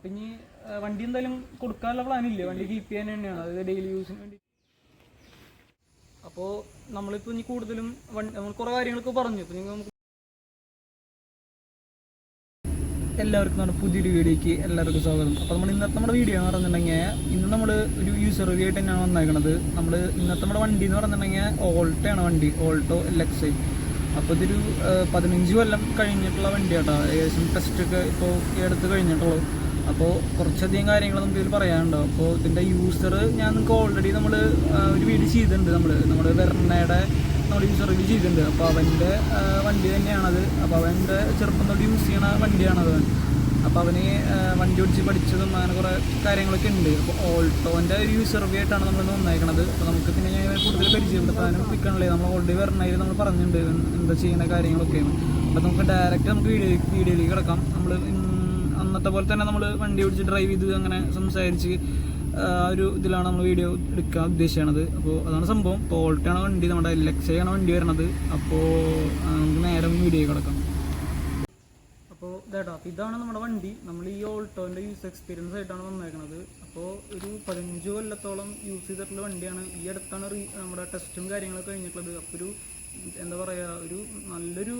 അപ്പം ഇനി വണ്ടി എന്തായാലും കൊടുക്കാനുള്ള പ്ലാനില്ലേ, വണ്ടി കീപ്പ് ചെയ്യാൻ തന്നെയാണ്, അതായത് ഡെയിലി യൂസിന് വേണ്ടി. അപ്പോൾ നമ്മളിപ്പോൾ ഇനി കൂടുതലും നമ്മൾ കുറേ കാര്യങ്ങളൊക്കെ പറഞ്ഞു. അപ്പോൾ നമുക്ക് എല്ലാവർക്കും നമ്മുടെ പുതിയൊരു വീഡിയോയ്ക്ക് എല്ലാവർക്കും സ്വാഗതം. അപ്പോൾ നമ്മുടെ വീഡിയോ എന്ന് പറഞ്ഞിട്ടുണ്ടെങ്കിൽ ഇന്ന് നമ്മൾ ഒരു യൂസർ റിവ്യൂ ആയിട്ട് തന്നെയാണ് വന്നേക്കുന്നത്. നമ്മുടെ വണ്ടി എന്ന് പറഞ്ഞിട്ടുണ്ടെങ്കിൽ ഓൾട്ടോയാണ് വണ്ടി, ഓൾട്ടോ LXi. അപ്പോൾ ഇതൊരു 15 കൊല്ലം കഴിഞ്ഞിട്ടുള്ള വണ്ടി കേട്ടോ. ഏകദേശം ടെസ്റ്റൊക്കെ ഇപ്പോൾ ഈ അടുത്ത് കഴിഞ്ഞിട്ടുള്ളൂ. അപ്പോൾ കുറച്ചധികം കാര്യങ്ങൾ നമുക്ക് ഇതിൽ പറയാനുണ്ടാവും. അപ്പോൾ ഇതിൻ്റെ യൂസർ നിങ്ങൾക്ക് ഓൾറെഡി നമ്മൾ ഒരു വീഡിയോ ചെയ്തിട്ടുണ്ട്. നമ്മുടെ വെർണയുടെ നമ്മൾ യൂസർ റിവ്യൂ ചെയ്തിട്ടുണ്ട്. അപ്പോൾ അവൻ്റെ വണ്ടി തന്നെയാണത്. അപ്പോൾ അവൻ്റെ ചെറുപ്പം തൊട്ട് യൂസ് ചെയ്യണ വണ്ടിയാണത്. അപ്പോൾ അവന് വണ്ടി ഓടിച്ച് പഠിച്ചതും അങ്ങനെ കുറേ കാര്യങ്ങളൊക്കെ ഉണ്ട്. അപ്പോൾ ഓൾട്ടോൻ്റെ ഒരു യൂസർ റിവ്യൂ ആയിട്ടാണ് നമ്മളിന്ന് വന്നേക്കണത്. അപ്പോൾ നമുക്ക് പിന്നെ ഞാൻ കൂടുതൽ പരിചയപ്പെടുത്താനും നിൽക്കണല്ലേ. നമ്മൾ ഓൾറെഡി വെർണയിൽ നമ്മൾ പറഞ്ഞിട്ടുണ്ട് എന്താ ചെയ്യുന്ന കാര്യങ്ങളൊക്കെയാണ്. അപ്പോൾ നമുക്ക് ഡയറക്റ്റ് നമുക്ക് വീഡിയോയിലേക്ക് കിടക്കാം. നമ്മൾ അന്നത്തെ പോലെ തന്നെ നമ്മൾ വണ്ടി ഓടിച്ച് ഡ്രൈവ് ചെയ്ത് അങ്ങനെ സംസാരിച്ച് ഒരു ഇതിലാണ് നമ്മൾ വീഡിയോ എടുക്കാൻ ഉദ്ദേശിച്ചത്. അപ്പോൾ അതാണ് സംഭവം. ഇപ്പോൾ ഓൾട്ടോയാണ് വണ്ടി, നമ്മുടെ LXi ആണ് വണ്ടി വരുന്നത്. അപ്പോൾ നമുക്ക് നേരെ വീഡിയോ കിടക്കാം. അപ്പോൾ ഇതാണ് നമ്മുടെ വണ്ടി. നമ്മൾ ഈ ഓൾട്ടോൻ്റെ യൂസ് എക്സ്പീരിയൻസ് ആയിട്ടാണ് വന്നേക്കുന്നത്. അപ്പോൾ ഒരു 15 കൊല്ലത്തോളം യൂസ് ചെയ്തിട്ടുള്ള വണ്ടിയാണ്. ഈ അടുത്താണ് നമ്മുടെ ടെസ്റ്റും കാര്യങ്ങളൊക്കെ കഴിഞ്ഞിട്ടുള്ളത്. അപ്പോൾ ഒരു എന്താ പറയുക, ഒരു നല്ലൊരു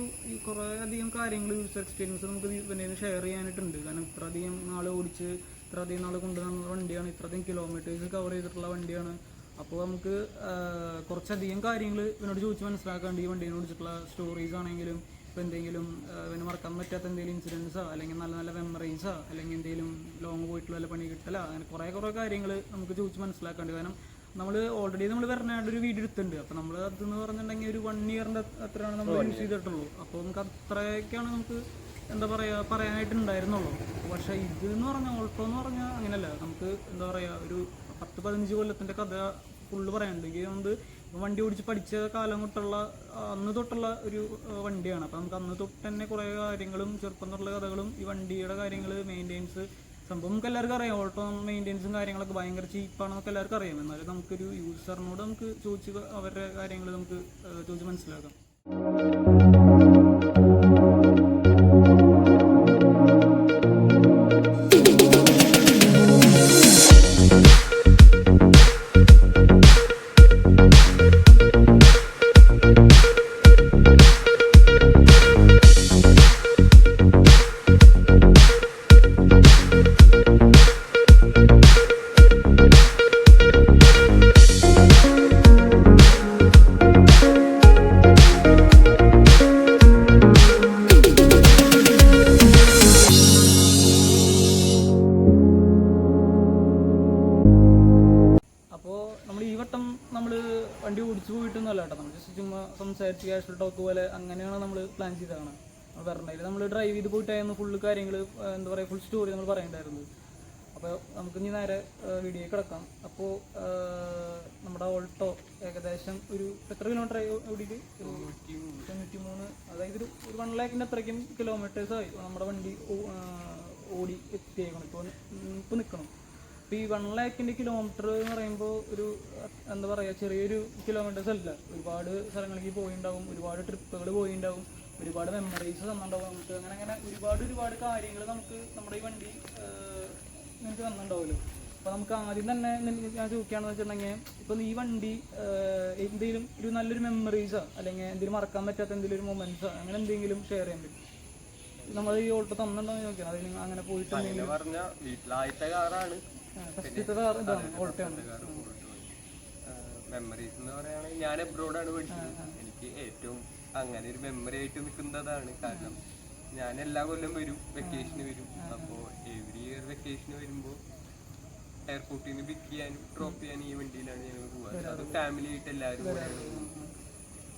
കുറേ അധികം കാര്യങ്ങൾ യൂസ് എക്സ്പീരിയൻസ് നമുക്ക് പിന്നെ ഷെയർ ചെയ്യാനായിട്ടുണ്ട്. കാരണം ഇത്ര അധികം നാൾ ഓടിച്ച് ഇത്ര അധികം നാൾ കൊണ്ടുവന്ന വണ്ടിയാണ്, ഇത്രയധികം കിലോമീറ്റേഴ്സ് കവർ ചെയ്തിട്ടുള്ള വണ്ടിയാണ്. അപ്പോൾ നമുക്ക് കുറച്ചധികം കാര്യങ്ങൾ ഇവനോട് ചോദിച്ച് മനസ്സിലാക്കാണ്ട് ഈ വണ്ടീനെ കുറിച്ചിട്ടുള്ള സ്റ്റോറീസ് ആണെങ്കിലും ഇപ്പോൾ എന്തെങ്കിലും പിന്നെ മറക്കാൻ പറ്റാത്ത എന്തെങ്കിലും ഇൻസിഡൻസോ അല്ലെങ്കിൽ നല്ല നല്ല മെമ്മറീസോ അല്ലെങ്കിൽ എന്തെങ്കിലും ലോങ് പോയിട്ടുള്ള വല്ല പണി കിട്ടലോ അങ്ങനെ കുറേ കാര്യങ്ങൾ നമുക്ക് ചോദിച്ച് മനസ്സിലാക്കാണ്ട്. കാരണം നമ്മൾ ഓൾറെഡി നമ്മൾ പറഞ്ഞാണ്ട് ഒരു വീഡിയോ എടുത്തിട്ടുണ്ട്. അപ്പോൾ നമ്മൾ അതെന്ന് പറഞ്ഞിട്ടുണ്ടെങ്കിൽ ഒരു 1 ഇയറിൻ്റെ അത്രയാണ് നമ്മൾ യൂസ് ചെയ്തിട്ടുള്ളൂ. അപ്പോൾ നമുക്ക് അത്രയൊക്കെയാണ് നമുക്ക് എന്താ പറയുക പറയാനായിട്ടുണ്ടായിരുന്നുള്ളൂ. പക്ഷേ ഇതെന്ന് പറഞ്ഞാൽ ഓൾട്ടോ എന്ന് പറഞ്ഞാൽ അങ്ങനെയല്ല. നമുക്ക് എന്താ പറയുക ഒരു 10-15 കൊല്ലത്തിൻ്റെ കഥ ഫുള്ള് പറയാനുണ്ട്. അതുകൊണ്ട് വണ്ടി ഓടിച്ച് പഠിച്ച കാലം തൊട്ടുള്ള അന്ന് തൊട്ടുള്ള ഒരു വണ്ടിയാണ്. അപ്പോൾ നമുക്ക് അന്ന് തൊട്ട് തന്നെ കുറേ കാര്യങ്ങളും ചെറുപ്പം തൊട്ടുള്ള കഥകളും ഈ വണ്ടിയുടെ കാര്യങ്ങൾ മെയിൻ്റെനൻസ് സംഭവം നമുക്ക് എല്ലാവർക്കും അറിയാം. ഓൾട്ടോ മെയിൻ്റെനൻസും കാര്യങ്ങളൊക്കെ ഭയങ്കര ചീപ്പാണെന്നൊക്കെ എല്ലാവർക്കും അറിയാം. എന്നാലും നമുക്കൊരു യൂസറിനോട് നമുക്ക് ചോദിച്ച് അവരുടെ കാര്യങ്ങൾ നമുക്ക് ചോദിച്ച് മനസ്സിലാക്കാം. വണ്ടി ഓടിച്ചു പോയിട്ടൊന്നുമല്ല കേട്ടോ. നമ്മൾ ജസ്റ്റ് ചുമ്മാ സംസാരിച്ച് ക്യാഷ്വൽ ടോക്ക് പോലെ അങ്ങനെയാണ് നമ്മൾ പ്ലാൻ ചെയ്തതാണ്. പറഞ്ഞതിൽ നമ്മൾ ഡ്രൈവ് ചെയ്ത് പോയിട്ടായിരുന്നു ഫുള്ള് കാര്യങ്ങൾ എന്താ പറയുക ഫുൾ സ്റ്റോറി നമ്മൾ പറയേണ്ടായിരുന്നത്. അപ്പോൾ നമുക്ക് ഇനി നേരെ വീഡിയോ കിടക്കാം. അപ്പോൾ നമ്മുടെ ഓൾട്ടോ ഏകദേശം ഒരു എത്ര കിലോമീറ്റർ ഓടിയിട്ട് 93, അതായത് ഒരു 1 ലാഖിൻ്റെ അത്രയ്ക്കും കിലോമീറ്റേഴ്സായി നമ്മുടെ വണ്ടി ഓടി എത്തിയേക്കണം. ഇപ്പോൾ നിൽക്കണം. അപ്പോൾ ഈ 1 ലാഖിൻ്റെ കിലോമീറ്റർ എന്ന് പറയുമ്പോൾ ഒരു എന്താ പറയുക ചെറിയൊരു കിലോമീറ്റേഴ്സ് അല്ല. ഒരുപാട് സ്ഥലങ്ങളിലേക്ക് പോയിട്ടുണ്ടാവും, ഒരുപാട് ട്രിപ്പുകൾ പോയിട്ടുണ്ടാവും, ഒരുപാട് മെമ്മറീസ് തന്നിട്ടുണ്ടാവും നമുക്ക്. അങ്ങനെ ഒരുപാട് കാര്യങ്ങൾ നമുക്ക് നമ്മുടെ ഈ വണ്ടി നിങ്ങൾക്ക് തന്നിട്ടുണ്ടാവുമല്ലോ. അപ്പോൾ നമുക്ക് ആദ്യം തന്നെ ഞാൻ ചോദിക്കുകയാണെന്ന് വെച്ചിട്ടുണ്ടെങ്കിൽ ഇപ്പോൾ ഈ വണ്ടി എന്തെങ്കിലും ഒരു നല്ലൊരു മെമ്മറീസോ അല്ലെങ്കിൽ എന്തെങ്കിലും മറക്കാൻ പറ്റാത്ത എന്തെങ്കിലും ഒരു മൊമെൻറ്റ്സോ അങ്ങനെ എന്തെങ്കിലും ഷെയർ ചെയ്യാൻ പറ്റും? നമ്മൾ ഈ ഓൾട്ടോ തന്നിട്ടുണ്ടോ എന്ന് ചോദിക്കണം. അതിന് അങ്ങനെ പോയിട്ടുണ്ടെങ്കിൽ ഫസ്റ്റത്തെ കാർ ഇതാണ്, ഓൾട്ടോയാണ്. മെമ്മറീസ് എന്ന് പറയുകയാണെങ്കിൽ ഞാൻ എബ്രോഡാണ് പഠിച്ചത്. എനിക്ക് ഏറ്റവും അങ്ങനെ ഒരു മെമ്മറി ആയിട്ട് നിൽക്കുന്നതാണ്. കാരണം ഞാൻ എല്ലാ കൊല്ലം വരും, വെക്കേഷന് വരും. അപ്പോൾ എവറി ഇയർ വെക്കേഷന് വരുമ്പോൾ എയർപോർട്ടിൽ നിന്ന് പിക്ക് ചെയ്യാനും ഡ്രോപ്പ് ചെയ്യാനും ഈ വണ്ടിയിലാണ് ഞങ്ങൾ പോകാറ്. അത് ഫാമിലി ആയിട്ട് എല്ലാവരും കൂടെയാണ്.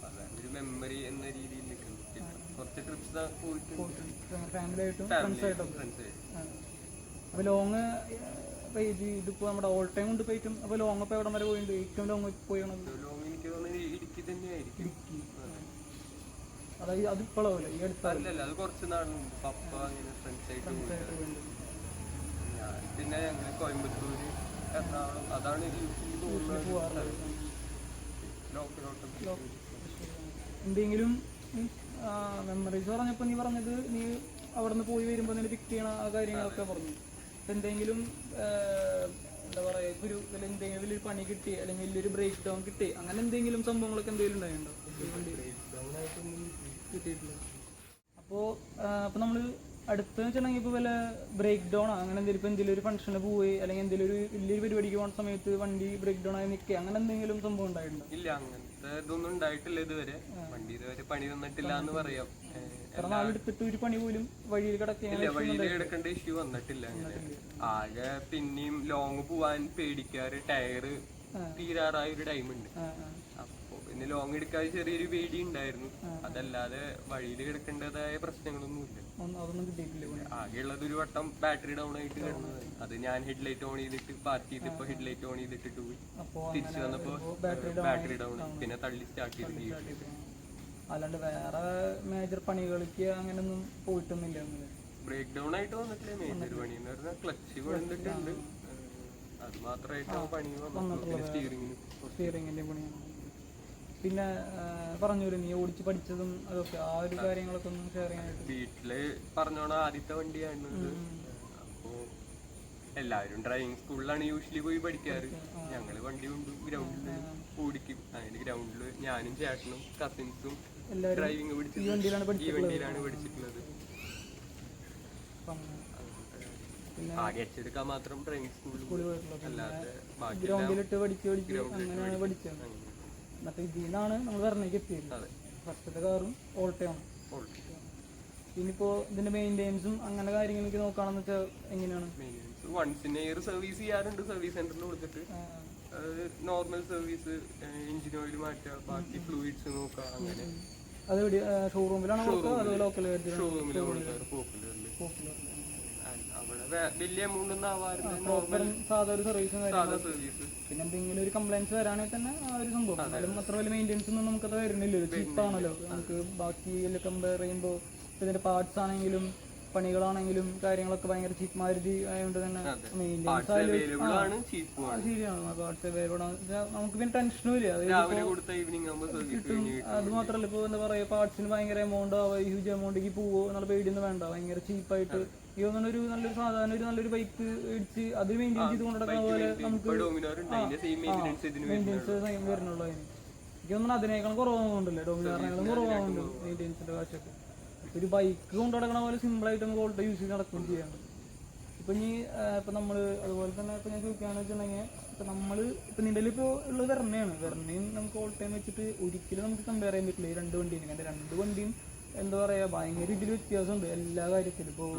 അതാണ് ഒരു മെമ്മറി എന്ന രീതിയിൽ നിൽക്കുന്നത്. കുറച്ച് ട്രിപ്സ് പോയിട്ടുണ്ട് ഫ്രണ്ട്സായിട്ട്. അപ്പോൾ ലോങ് ഇതിപ്പോൾ നമ്മുടെ ഓൾ ടൈം കൊണ്ട് പോയിട്ടും അപ്പോൾ ലോങ് ഇപ്പോൾ എവിടെ വരെ പോയിട്ടുണ്ട്? ഏറ്റവും ലോങ് പോയത് ലോങ് എനിക്ക് തോന്നുന്നത് ഇടുക്കി തന്നെയായിരിക്കും. അതായത് അതിപ്പോഴോ ഈ അടുത്തല്ല, അത് കുറച്ച് നാളുണ്ട്. പപ്പ അങ്ങനെ ഫ്രണ്ട്സായിട്ട് ഞാൻ പിന്നെ ഞങ്ങൾ കോയമ്പത്തൂര്, എറണാകുളം അതാണ് എന്തെങ്കിലും മെമ്മറീസ് പറഞ്ഞപ്പോൾ നീ പറഞ്ഞത് നീ അവിടെ നിന്ന് പോയി വരുമ്പോൾ നിന്നെ പിക്ക് ചെയ്യണ ആ കാര്യങ്ങളൊക്കെ പറഞ്ഞു. ഇപ്പം എന്തെങ്കിലും എന്താ പറയുക, ഇപ്പോൾ ഒരു എന്തെങ്കിലും വലിയൊരു പണി കിട്ടി അല്ലെങ്കിൽ വലിയൊരു ബ്രേക്ക് ഡൗൺ കിട്ടി, അങ്ങനെ എന്തെങ്കിലും സംഭവങ്ങളൊക്കെ എന്തെങ്കിലും ഉണ്ടായിട്ടുണ്ടോ കിട്ടിയിട്ടില്ല? അപ്പോൾ നമ്മൾ അടുത്തെന്ന് വെച്ചിട്ടുണ്ടെങ്കിൽ ഇപ്പോൾ വല്ല ബ്രേക്ക് ഡൗൺ അങ്ങനെ എന്തെങ്കിലും, ഇപ്പോൾ എന്തെങ്കിലും ഒരു ഫംഗ്ഷന് പോയി അല്ലെങ്കിൽ എന്തെങ്കിലും ഒരു വലിയൊരു പരിപാടിക്ക് പോകുന്ന സമയത്ത് വണ്ടി ബ്രേക്ക് ഡൗൺ ആയി നിൽക്കുക, അങ്ങനെ എന്തെങ്കിലും സംഭവം ഉണ്ടായിട്ടുണ്ടോ? ഇല്ല, അങ്ങനത്തെ ഇതൊന്നും ഉണ്ടായിട്ടില്ല ഇതുവരെ. വണ്ടി ഇതുവരെ പണി വന്നിട്ടില്ല എന്ന് പറയാം. കാരണം ആളെടുത്തിട്ട് ഒരു പണി പോലും വഴിയിൽ കിടക്കുകയാണ്. ഇല്ല, വഴിയിൽ കിടക്കേണ്ട ഇഷ്യൂ വന്നിട്ടില്ല അങ്ങനെ. ആകെ പിന്നെയും ലോങ് പോവാൻ പേടിക്കാറ് ടയറ് തീരാറായ ഒരു ടൈമുണ്ട്. അപ്പൊ പിന്നെ ലോങ് എടുക്കാതെ ചെറിയൊരു പേടി ഉണ്ടായിരുന്നു. അതല്ലാതെ വഴിയിൽ കിടക്കേണ്ടതായ പ്രശ്നങ്ങളൊന്നുമില്ല. അതൊന്നും കിട്ടിയിട്ടില്ല. ആകെയുള്ളത് ഒരു വട്ടം ബാറ്ററി ഡൗൺ ആയിട്ട് കിടന്നത്. അത് ഞാൻ ഹെഡ്ലൈറ്റ് ഓൺ ചെയ്തിട്ട് പാർക്ക് ചെയ്തപ്പോ ഹെഡ്ലൈറ്റ് ഓൺ ചെയ്തിട്ട് പോയി. തിരിച്ചു വന്നപ്പോ ബാറ്ററി ഡൗൺ, പിന്നെ തള്ളി സ്റ്റാർട്ട് ചെയ്ത്. അല്ലാണ്ട് വേറെ മേജർ പണികൾക്ക് അങ്ങനെയൊന്നും പോയിട്ടൊന്നുമില്ല. ബ്രേക്ക് ഡൗൺ ആയിട്ട് വന്നിട്ടില്ല. മേജർ പണി എന്ന് പറഞ്ഞാൽ ക്ലച്ച് കൊണ്ടിട്ടുണ്ട്, അത് മാത്രമായിട്ടാണ് പണി വന്നിട്ടുള്ളത്. സ്റ്റിയറിംഗിന്റെ പണിയാണ്. പിന്നെ പറഞ്ഞോളൂ, നീ ഓടിച്ച് പഠിച്ചതും അതൊക്കെ ആ ഒരു കാര്യങ്ങളൊക്കെ ഒന്ന് ഷെയർ ചെയ്യാനായിട്ട്. വീട്ടില് പറഞ്ഞോണം ആദ്യത്തെ വണ്ടിയാണ്. അപ്പോ എല്ലാവരും ഡ്രൈവിംഗ് സ്കൂളിലാണ് യൂഷ്വലി പോയി പഠിക്കാറ്. ഞങ്ങള് വണ്ടി കൊണ്ട് ഗ്രൗണ്ടില് ഓടിക്കും. അതിന് ഗ്രൗണ്ടില് ഞാനും ചേട്ടനും കസിൻസും ഡ്രൈവിംഗ് പഠിച്ചിട്ട് ഈ വണ്ടിയിലാണ് പഠിച്ചിട്ടുള്ളത്. ആകെ എച്ചെടുക്കാൻ മാത്രം ഡ്രൈവിംഗ് സ്കൂളിൽ, അല്ലാതെ ഗ്രൗണ്ടിലിട്ട് അങ്ങനെയാണ് പഠിച്ചത്. എന്നിട്ട് ഇതിൽ നിന്നാണ് നമ്മൾ വെർണയ്ക്ക് എത്തിയത്. ഫസ്റ്റത്തെ കാറും ഓൾട്ടയാണ്. ഇനിയിപ്പോ ഇതിന്റെ മെയിൻ്റെനൻസും അങ്ങനെ കാര്യങ്ങളൊക്കെ നോക്കുകയാണെന്ന് വെച്ചാൽ എങ്ങനെയാണ്? വൺസ് ഇൻ ഇയർ സർവീസ് ചെയ്യാറുണ്ട് സർവീസ് സെന്ററിൽ കൊടുത്തിട്ട്. നോർമൽ സർവീസ്, എഞ്ചിൻ ഓയിൽ മാറ്റുക, ബാക്കി ഫ്ലൂയിഡ്സ് നോക്കുക, അങ്ങനെ. അത് ഷോറൂമിലാണ് ലോക്കൽ ഷോറൂമിൽ പോപ്പുലറിൽ. അവിടെ വലിയ എമൗണ്ട് ഒന്നും ആവാറില്ല, നോർമൽ സാധാ സർവീസ്. സർവീസ്. പിന്നെ എന്തെങ്കിലും ഒരു കംപ്ലൈൻസ് വരാണെങ്കിൽ തന്നെ ആ ഒരു സംഭവം. എന്നാലും അത്ര വലിയ മെയിൻ്റെനൻസ് ഒന്നും നമുക്കത് വരുന്നില്ലല്ലോ, ചീപ്പാണല്ലോ നമുക്ക് ബാക്കി കമ്പയർ ചെയ്യുമ്പോൾ. ഇതിന്റെ പാർട്സ് ആണെങ്കിലും പണികളാണെങ്കിലും കാര്യങ്ങളൊക്കെ ഭയങ്കര ചീപ്പ്. മാരുതി ആയതുകൊണ്ട് തന്നെ മെയിൻ്റെനൻസ് ശരിയാണ്. പാർട്സ് അവൈലബിൾ ആണ്. നമുക്ക് പിന്നെ ടെൻഷനും ഇല്ല. അത് മാത്രമല്ല, ഇപ്പോൾ എന്താ പറയുക, പാർട്സിന് ഭയങ്കര എമൗണ്ട് ആവുക, ഹ്യൂജ് എമൗണ്ടിലേക്ക് പോവോ എന്നുള്ള പേടിയൊന്നും വേണ്ട. ഭയങ്കര ചീപ്പായിട്ട് ഈ ഒന്നൊരു നല്ലൊരു സാധാരണ ഒരു നല്ലൊരു ബൈക്ക് ഇടിച്ച് അത് മെയിൻറ്റെയിൻ ചെയ്ത് കൊണ്ടുനടക്കുന്ന പോലെ നമുക്ക് മെയിൻ്റെനൻസ് വരുന്നുള്ളൂ. അതിന് എനിക്ക് തോന്നുന്നു അതിനേക്കാളും കുറവാകുന്നുണ്ടല്ലേ, ഡോമിനാറിനേക്കാളും കുറവാകുന്നുണ്ട് മെയിൻ്റെനൻസിന്റെ കാശൊക്കെ. ഒരു ബൈക്ക് കൊണ്ടു നടക്കണ പോലെ സിമ്പിളായിട്ട് നമുക്ക് ഓൾട്ടോ യൂസ് ചെയ്ത് നടക്കുകയും ചെയ്യാം. ഇപ്പം ഇനി ഇപ്പം നമ്മൾ അതുപോലെ തന്നെ ഇപ്പം ഞാൻ ചോദിക്കുകയാണെന്ന് വെച്ചിട്ടുണ്ടെങ്കിൽ, ഇപ്പം നമ്മൾ ഇപ്പം നിൻ്റെ ഇപ്പോൾ ഉള്ളത് വെർണയും നമുക്ക് ഓൾട്ടോയും വെച്ചിട്ട് ഒരിക്കലും നമുക്ക് കമ്പയർ ചെയ്യാൻ പറ്റില്ല ഈ രണ്ട് വണ്ടിയും. കാരണം രണ്ട് വണ്ടിയും എന്താ പറയുക ഭയങ്കര ഇതിൽ വ്യത്യാസമുണ്ട് എല്ലാ കാര്യത്തിലും. ഇപ്പോൾ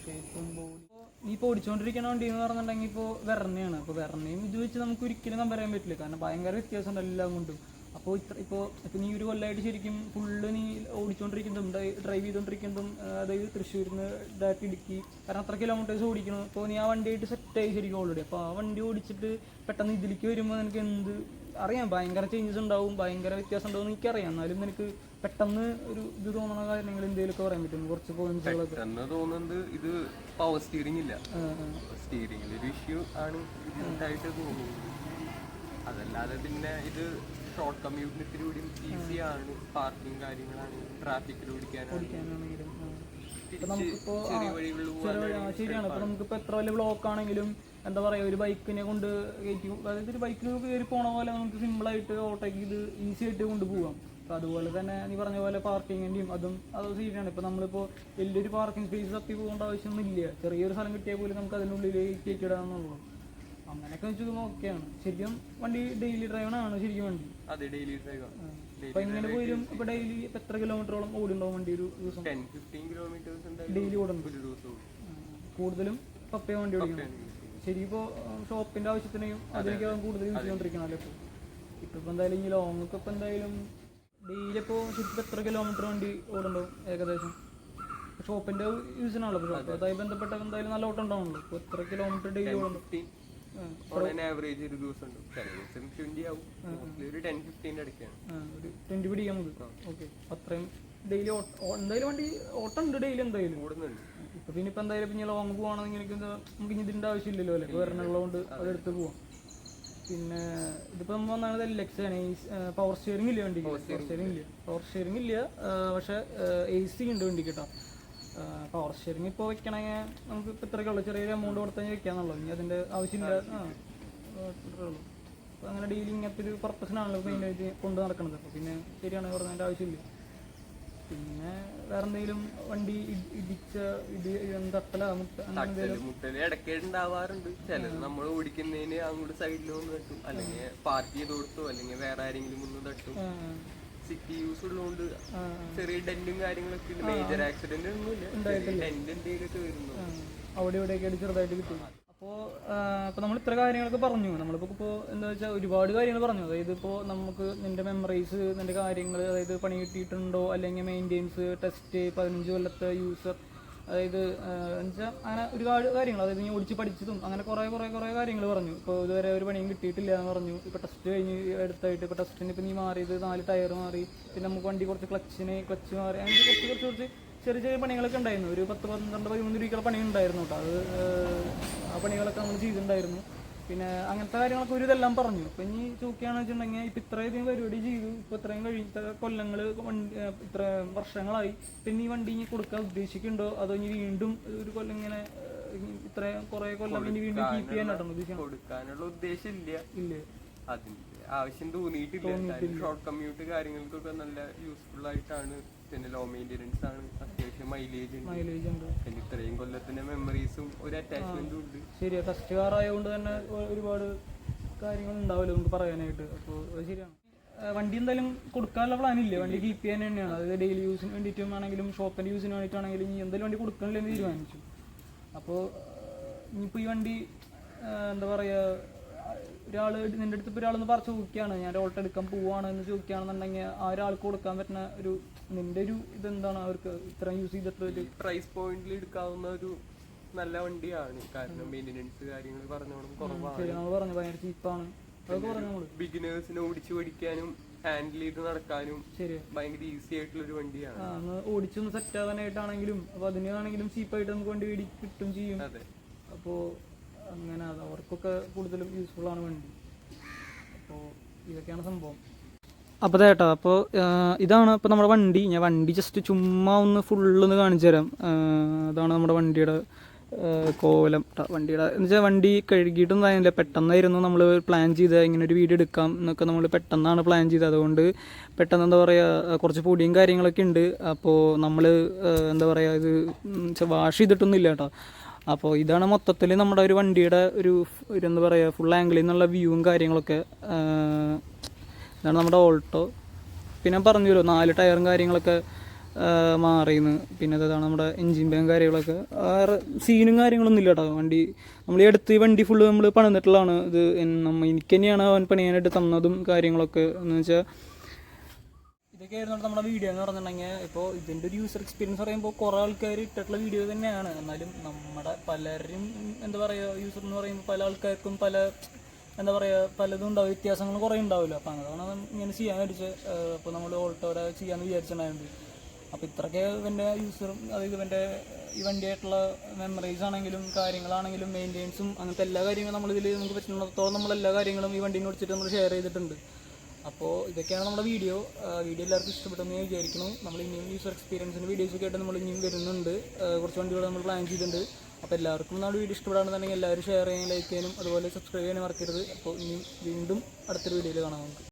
ഷേപ്പും ബോഡി. നീ ഇപ്പോൾ ഓടിച്ചുകൊണ്ടിരിക്കുന്ന വണ്ടി എന്ന് പറഞ്ഞിട്ടുണ്ടെങ്കിൽ ഇപ്പോൾ വെർണയാണ്. അപ്പോൾ വെർണയും ഇത് വെച്ച് നമുക്ക് ഒരിക്കലും കമ്പയർ ചെയ്യാൻ പറ്റില്ല, കാരണം ഭയങ്കര വ്യത്യാസമുണ്ട് എല്ലാം കൊണ്ടും. അപ്പോൾ ഇപ്പോൾ നീ ഒരു കൊല്ലമായിട്ട് ശരിക്കും ഫുള്ള് നീ ഓടിച്ചുകൊണ്ടിരിക്കുന്നതും ഡ്രൈവ് ചെയ്തുകൊണ്ടിരിക്കുന്നതും, അതായത് തൃശ്ശൂരിൽ നിന്ന് ഡയറക്റ്റ് ഇടുക്കി, കാരണം അത്ര കിലോമീറ്റേഴ്സ് ഓടിക്കണം. അപ്പോൾ നീ ആ വണ്ടിയായിട്ട് സെറ്റായി ശരിക്കും ഓൾറെഡി. അപ്പോൾ ആ വണ്ടി ഓടിച്ചിട്ട് പെട്ടെന്ന് ഇതിലേക്ക് വരുമ്പോൾ നിനക്ക് എന്ത് അറിയാം, ഭയങ്കര ചേഞ്ചസ് ഉണ്ടാവും, ഭയങ്കര വ്യത്യാസം ഉണ്ടാവും എന്ന് എനിക്കറിയാം. എന്നാലും നിനക്ക് പെട്ടെന്ന് ഒരു ഇത് തോന്നുന്ന കാര്യങ്ങൾ എന്തെങ്കിലുമൊക്കെ പറയാൻ പറ്റും? കുറച്ച് പോയിന്റുകളൊക്കെ തോന്നുന്നത് ഇത് പവർ സ്റ്റിയറിംഗ് ഇല്ല, സ്റ്റിയറിംഗിൽ ഒരു ഇഷ്യൂ ആണ് ഇതായിട്ട് തോന്നുന്നത്. അതല്ലാതെ പിന്നെ ഇത് ഷോർട്ട് കമ്മ്യൂട്ടിന് ഇത്തിരി കൂടി ഈസിയാണ്. പാർക്കിംഗ് കാര്യങ്ങളാണ്, ട്രാഫിക്കിൽ ഓടിക്കാനാണെങ്കിലും ശരിയാണ്. ഇപ്പൊ നമുക്കിപ്പോ എത്ര വലിയ ബ്ലോക്ക് ആണെങ്കിലും എന്താ പറയാ, ഒരു ബൈക്കിനെ കൊണ്ട് കയറ്റി, അതായത് ഒരു ബൈക്കിൽ കയറി പോണ പോലെ നമുക്ക് സിമ്പിളായിട്ട് ഓട്ടോയ്ക്ക് ഇത് ഈസി ആയിട്ട് കൊണ്ടുപോകാം. അപ്പോൾ അതുപോലെ തന്നെ നീ പറഞ്ഞ പോലെ പാർക്കിങ്ങിൻ്റെയും അത് ശരിയാണ്. ഇപ്പോൾ നമ്മളിപ്പോൾ വലിയൊരു പാർക്കിംഗ് സ്പേസ് തപ്പി പോകേണ്ട ആവശ്യമൊന്നുമില്ല. ചെറിയൊരു സ്ഥലം കിട്ടിയാൽ പോലും നമുക്ക് അതിനുള്ളിൽ കയറ്റിയിടാമെന്നുള്ളൂ. അങ്ങനെയൊക്കെ വെച്ച് നോക്കിയാണ് ശരിക്കും വണ്ടി ഡെയിലി ഡ്രൈവറാണ് ശരിക്കും വണ്ടി. അതെ, ഡെയിലി ഡ്രൈവ്. അപ്പൊ ഇങ്ങനെ പോയാലും ഇപ്പൊ ഡെയിലി എത്ര കിലോമീറ്ററോളം ഓടുണ്ടാവും വണ്ടി ഒരു ദിവസം? ഡെയിലി ഓടുന്നുണ്ട്. കൂടുതലും പപ്പയ വണ്ടി ഓടിക്കണം. ശരി, ഇപ്പോൾ ഷോപ്പിന്റെ ആവശ്യത്തിനും അതിനൊക്കെ കൂടുതൽ യൂസ് ചെയ്തോണ്ടിരിക്കണല്ലോ. ഇപ്പൊ എന്തായാലും ഈ ലോങ് ഒക്കെ ഇപ്പൊ എന്തായാലും ഡെയിലി ഇപ്പോൾ ശരിക്കും എത്ര കിലോമീറ്റർ വണ്ടി ഓടുണ്ടാവും ഏകദേശം? ഷോപ്പിന്റെ യൂസിനാണല്ലോ. ഷോപ്പ് അതായത് ബന്ധപ്പെട്ട എന്തായാലും നല്ല ഓട്ടം ഉണ്ടാവുള്ളൂ. ഇപ്പോൾ എത്ര കിലോമീറ്റർ ഡെയിലി ഓടുന്നുണ്ട്? ആവറേജ് ഒരു ദിവസം 20 ആവും, ഒരു 10-15 അടുക്കാണ്. ഒരു 20 പിടിക്കാൻ നമുക്ക്. ഓക്കെ, അത്രയും ഡെയിലി എന്തായാലും വണ്ടി ഓട്ടം ഉണ്ട്, ഡെയിലി എന്തായാലും ഓടുന്നുണ്ട്. ഇപ്പൊ പിന്നെ ഇപ്പൊ എന്തായാലും പിന്നെ ലോങ് പോവാണെങ്കിൽ നമുക്ക് ഇനി ഇതിന്റെ ആവശ്യമില്ലല്ലോ അല്ലേ, വരണുള്ളതുകൊണ്ട് അതെടുത്ത് പോവാം. പിന്നെ ഇതിപ്പോ നമ്മൾ വന്നത് LX ആണ്. പവർ സ്റ്റിയറിംഗ് ഇല്ല വണ്ടിക്ക്. പവർ സ്റ്റിയറിംഗ് ഇല്ല പക്ഷെ AC ഉണ്ട് വണ്ടിക്ക് കേട്ടോ. പവർ ഷെയറിങ് ഇപ്പോൾ വെക്കണമെങ്കിൽ നമുക്ക് ഇപ്പോൾ ഇത്രയൊക്കെ ഉള്ളൂ, ചെറിയൊരു എമൗണ്ട് കൊടുത്താൽ വെക്കാന്നുള്ളൂ, ഇനി അതിൻ്റെ ആവശ്യമില്ല. ഇത്രേ ഉള്ളൂ. അപ്പോൾ അങ്ങനെ ഡെയിലി ഇങ്ങനത്തെ ഒരു പർപ്പസിനാണല്ലോ മെയിനായിട്ട് കൊണ്ട് നടക്കുന്നത്. അപ്പോൾ പിന്നെ ശരിയാണ് പറഞ്ഞതിൻ്റെ ആവശ്യമില്ല. പിന്നെ വേറെ എന്തെങ്കിലും വണ്ടി ഇടിച്ച തട്ടല മുട്ടല് ഇടയ്ക്ക് ഉണ്ടാവാറുണ്ട്. ചിലത് നമ്മൾ ഓടിക്കുന്നതിന് അങ്ങോട്ട് സൈഡിൽ ഒന്ന് തട്ടും, അല്ലെങ്കിൽ പാർക്ക് ചെയ്ത് കൊടുത്തോ, അല്ലെങ്കിൽ വേറെ ആരെങ്കിലും ഒന്ന് തട്ടും. സിറ്റി യൂസ് ഉള്ളതുകൊണ്ട് ചെറിയ ഡെന്റും കാര്യങ്ങളൊക്കെ ഉണ്ട്. മേജർ ആക്സിഡന്റ് ഒന്നുമില്ല, ഡെന്റ് എന്തെങ്കിലുമൊക്കെ വരുന്നു. അവിടെ ഇവിടെയൊക്കെ ചെറുതായിട്ട് കിട്ടും. അപ്പോൾ നമ്മൾ ഇത്ര കാര്യങ്ങളൊക്കെ പറഞ്ഞു. നമ്മളിപ്പോൾ എന്താ വെച്ചാൽ ഒരുപാട് കാര്യങ്ങൾ പറഞ്ഞു. അതായത് ഇപ്പോൾ നമുക്ക് നിൻ്റെ മെമ്മറീസ്, നിൻ്റെ കാര്യങ്ങൾ, അതായത് പണി കിട്ടിയിട്ടുണ്ടോ, അല്ലെങ്കിൽ മെയിൻ്റെനൻസ്, ടെസ്റ്റ്, 15 കൊല്ലത്തെ യൂസർ, അതായത് എന്നുവെച്ചാൽ അങ്ങനെ ഒരുപാട് കാര്യങ്ങൾ, അതായത് നീ ഓടിച്ച് പഠിച്ചതും അങ്ങനെ കുറേ കാര്യങ്ങൾ പറഞ്ഞു. ഇപ്പോൾ ഇതുവരെ ഒരു പണിയും കിട്ടിയിട്ടില്ല എന്ന് പറഞ്ഞു. ഇപ്പോൾ ടെസ്റ്റ് കഴിഞ്ഞ് അടുത്തായിട്ട് ഇപ്പോൾ ടെസ്റ്റിന് ഇപ്പോൾ നീ മാറിയത് 4 ടയർ മാറി, പിന്നെ നമുക്ക് വണ്ടി കുറച്ച് ക്ലച്ച് മാറി, അങ്ങനെ കുറച്ച് ചെറിയ പണികളൊക്കെ ഉണ്ടായിരുന്നു. ഒരു 10, 12, 13 രൂപയ്ക്കുള്ള പണി ഉണ്ടായിരുന്നു കേട്ടോ. അത് ആ പണികളൊക്കെ നമ്മൾ ചെയ്തിട്ടുണ്ടായിരുന്നു. പിന്നെ അങ്ങനത്തെ കാര്യങ്ങളൊക്കെ ഒരു ഇതെല്ലാം പറഞ്ഞു. ഇപ്പം ഇനി ചോദിക്കുകയാണെന്ന് വെച്ചിട്ടുണ്ടെങ്കിൽ ഇപ്പം ഇത്രയധികം പരിപാടി ചെയ്തു, ഇപ്പോൾ ഇത്രയും കഴിഞ്ഞ കൊല്ലങ്ങൾ, ഇത്ര വർഷങ്ങളായി, പിന്നെ ഈ വണ്ടി ഇനി കൊടുക്കാൻ ഉദ്ദേശിക്കുന്നുണ്ടോ, അതോ ഇനി വീണ്ടും ഒരു കൊല്ലം ഇങ്ങനെ ഇത്രയും കുറേ കൊല്ലം ഇനി വീണ്ടും കീപ്പ് ചെയ്യാനായിട്ടാണ് ഉദ്ദേശിക്കുന്നത്? കൊടുക്കാനുള്ള ഉദ്ദേശം ഇല്ല, അതിന്റെ ആവശ്യം തോന്നിയിട്ടില്ല. ഷോർട്ട് കമ്മ്യൂട്ട് കാര്യങ്ങൾക്കൊക്കെ നല്ല യൂസ്ഫുൾ ആയിട്ടാണ്. പിന്നെ ലോ മെയിൻ്റെനൻസ് ആണ്, അത്യാവശ്യം മൈലേജ് ഉണ്ട്, പിന്നെ ഇത്രയും കൊല്ലത്തിന്റെ മെമ്മറീസും ഒരു അറ്റാച്ച്മെന്റും ഉണ്ട്. ശരിയാ, ഫസ്റ്റ് കാർ ആയതുകൊണ്ട് തന്നെ ഒരുപാട് കാര്യങ്ങൾ ഉണ്ടാവില്ല നമുക്ക് പറയാനായിട്ട്. അപ്പോൾ അത് ശരിയാണ്. വണ്ടി എന്തായാലും കൊടുക്കാനുള്ള പ്ലാൻ ഇല്ലേ? വണ്ടി കീപ്പ് ചെയ്യാൻ തന്നെയാണ്. അതായത് ഡെയിലി യൂസിന് വേണ്ടിയിട്ടും ആണെങ്കിലും ഷോപ്പിൻ്റെ യൂസിന് വേണ്ടിയിട്ടാണെങ്കിലും ഇനി എന്തായാലും വണ്ടി കൊടുക്കണില്ലെന്ന് തീരുമാനിച്ചു. അപ്പോൾ ഇനിയിപ്പോൾ ഈ വണ്ടി എന്താ പറയുക, നിൻ്റെ അടുത്ത് ഇപ്പോൾ ഒരാളെന്ന് ചോദിക്കുകയാണ്, ഞാൻ ഓൾട്ട് എടുക്കാൻ പോവുകയാണ് എന്ന് ചോദിക്കുകയാണെന്നുണ്ടെങ്കിൽ ആ ഒരാൾക്ക് കൊടുക്കാൻ പറ്റുന്ന ഒരു നിൻ്റെ ഒരു ഇതെന്താണ്? അവർക്ക് ഇത്രയും യൂസ് ചെയ്തിട്ട് ഒരു പ്രൈസ് പോയിന്റിൽ എടുക്കാവുന്ന ഒരു നല്ല വണ്ടിയാണ്. കാരണം മെയിൻ്റെനൻസ് കാര്യങ്ങൾ പറഞ്ഞോളും കുറവാണ്. നമ്മൾ പറഞ്ഞു ഭയങ്കര ചീപ്പാണ്. അതൊക്കെ പറഞ്ഞു നമ്മൾ ബിഗിനേഴ്സിനെ ഓടിച്ച് പഠിക്കാനും ഹാൻഡിൽ ചെയ്ത് നടക്കാനും ഭയങ്കര ഈസി ആയിട്ടുള്ള ഒരു വണ്ടിയാണ്. ഓടിച്ചൊന്ന് സെറ്റ് ആവാനായിട്ടാണെങ്കിലും അപ്പോൾ അതിനാണെങ്കിലും ചീപ്പായിട്ട് നമുക്ക് വണ്ടി കിട്ടും ചെയ്യും. അപ്പോൾ അങ്ങനെ അത് അവർക്കൊക്കെ കൂടുതലും യൂസ്ഫുൾ ആണ് വണ്ടി. അപ്പോൾ ഇതൊക്കെയാണ് സംഭവം. അപ്പോൾ ചേട്ടാ, അപ്പോൾ ഇതാണ് ഇപ്പോൾ നമ്മുടെ വണ്ടി. ഞാൻ വണ്ടി ജസ്റ്റ് ചുമ്മാ ഒന്ന് ഫുള്ളൊന്ന് കാണിച്ചു തരാം. അതാണ് നമ്മുടെ വണ്ടിയുടെ കോലം. വണ്ടിയുടെ എന്ന് വെച്ചാൽ വണ്ടി കഴുകിയിട്ടൊന്നും ആയിരുന്നില്ല, പെട്ടെന്നായിരുന്നു നമ്മൾ പ്ലാൻ ചെയ്തത്. ഇങ്ങനെ ഒരു വീഡിയോ എടുക്കാം എന്നൊക്കെ നമ്മൾ പെട്ടെന്നാണ് പ്ലാൻ ചെയ്തത്. അതുകൊണ്ട് പെട്ടെന്ന് എന്താ പറയുക, കുറച്ച് പൊടിയും കാര്യങ്ങളൊക്കെ ഉണ്ട്. അപ്പോൾ നമ്മൾ എന്താ പറയുക, ഇത് വാഷ് ചെയ്തിട്ടൊന്നും ഇല്ല കേട്ടോ. അപ്പോൾ ഇതാണ് മൊത്തത്തിൽ നമ്മുടെ ഒരു വണ്ടിയുടെ ഒരു എന്താ പറയുക, ഫുൾ ആംഗിളിൽ നിന്നുള്ള വ്യൂവും കാര്യങ്ങളൊക്കെ. ഇതാണ് നമ്മുടെ ഓൾട്ടോ. പിന്നെ പറഞ്ഞല്ലോ 4 ടയറും കാര്യങ്ങളൊക്കെ മാറിയെന്ന്. പിന്നെ ഇതാണ് നമ്മുടെ എൻജിൻ ബാങ്ക് കാര്യങ്ങളൊക്കെ. വേറെ സീനും കാര്യങ്ങളൊന്നും ഇല്ല കേട്ടോ. വണ്ടി നമ്മൾ ഈ അടുത്ത് ഈ വണ്ടി ഫുള്ള് നമ്മൾ പണിതിട്ടുള്ളതാണ്. ഇത് എനിക്ക് തന്നെയാണ് അവൻ പണിയാനായിട്ട് തന്നതും കാര്യങ്ങളൊക്കെ. എന്ന് വെച്ചാൽ ഇതൊക്കെയായിരുന്നു നമ്മുടെ വീഡിയോ എന്ന് പറഞ്ഞിട്ടുണ്ടെങ്കിൽ. ഇപ്പോൾ ഇതിൻ്റെ ഒരു യൂസർ എക്സ്പീരിയൻസ് പറയുമ്പോൾ കുറേ ആൾക്കാർ ഇട്ടിട്ടുള്ള വീഡിയോ തന്നെയാണ്. എന്നാലും നമ്മുടെ പലരും എന്താ പറയുക, യൂസർ എന്ന് പറയുമ്പോൾ പല ആൾക്കാർക്കും പല എന്താ പറയുക, പലതും ഉണ്ടാവും, വ്യത്യാസങ്ങൾ കുറേ ഉണ്ടാവില്ല. അപ്പോൾ അതാണ് ഇങ്ങനെ ചെയ്യാൻ വിചാരിച്ചത്. അപ്പോൾ നമ്മൾ ഓൾട്ടോടെ ചെയ്യാമെന്ന് വിചാരിച്ചിട്ടുണ്ടായിരുന്നു. അപ്പോൾ ഇത്രയൊക്കെ ഇവൻ്റെ യൂസറും, അതായത് ഇവൻ്റെ ഈ വണ്ടിയായിട്ടുള്ള മെമ്മറീസ് ആണെങ്കിലും കാര്യങ്ങളാണെങ്കിലും മെയിൻ്റെനൻസും അങ്ങനത്തെ എല്ലാ കാര്യങ്ങളും നമ്മളിതിൽ നമുക്ക് പറ്റുന്നിടത്തോളം നമ്മളെല്ലാ കാര്യങ്ങളും ഈ വണ്ടീനെ കുറിച്ചിട്ട് നമ്മൾ ഷെയർ ചെയ്തിട്ടുണ്ട്. അപ്പോൾ ഇതൊക്കെയാണ് നമ്മുടെ വീഡിയോ. എല്ലാവർക്കും ഇഷ്ടപ്പെട്ടെന്ന് ഞാൻ വിചാരിക്കുന്നു. നമ്മൾ ഇനിയും യൂസർ എക്സ്പീരിയൻസിൻ്റെ വീഡിയോസൊക്കെ ആയിട്ട് നമ്മൾ ഇനിയും വരുന്നുണ്ട്. കുറച്ച് വണ്ടികൾ നമ്മൾ പ്ലാൻ ചെയ്തിട്ടുണ്ട്. അപ്പോൾ എല്ലാവർക്കും നമ്മുടെ വീഡിയോ ഇഷ്ടപ്പെടാണെന്നുണ്ടെങ്കിൽ എല്ലാവരും ഷെയർ ചെയ്യാനും ലൈക്ക് ചെയ്യാനും അതുപോലെ സബ്സ്ക്രൈബ് ചെയ്യാനും മറക്കരുത്. അപ്പോൾ ഇനിയും വീണ്ടും അടുത്തൊരു വീഡിയോയിൽ കാണാം നമുക്ക്.